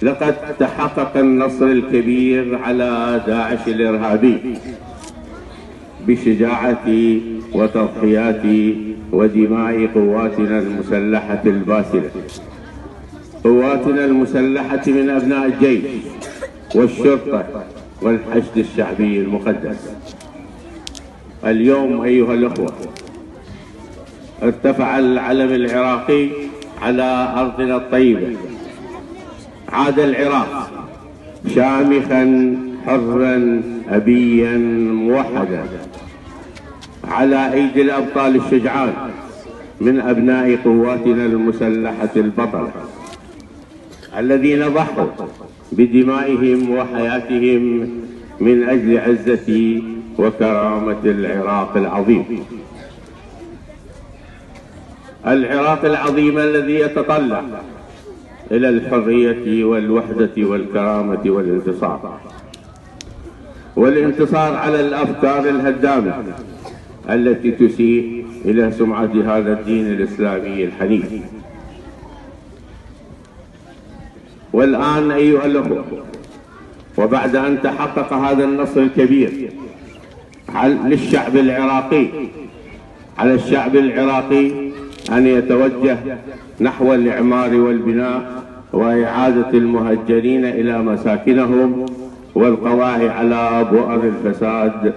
لقد تحقق النصر الكبير على داعش الإرهابي بشجاعة وتضحيات ودماء قواتنا المسلحة الباسلة، قواتنا المسلحة من أبناء الجيش والشرطة والحشد الشعبي المقدس. اليوم أيها الأخوة ارتفع العلم العراقي على أرضنا الطيبة، عاد العراق شامخا حرا أبيا موحدا على أيدي الأبطال الشجعان من أبناء قواتنا المسلحة البطلة الذين ضحوا بدمائهم وحياتهم من أجل عزة وكرامة العراق العظيم، العراق العظيم الذي يتطلع إلى الحرية والوحدة والكرامة والانتصار على الأفكار الهدامة التي تسيء إلى سمعة هذا الدين الإسلامي الحنيف. والآن أيها الأخوة، وبعد أن تحقق هذا النصر الكبير للشعب العراقي، على الشعب العراقي أن يتوجه نحو الإعمار والبناء وإعادة المهجرين إلى مساكنهم والقضاء على بؤر الفساد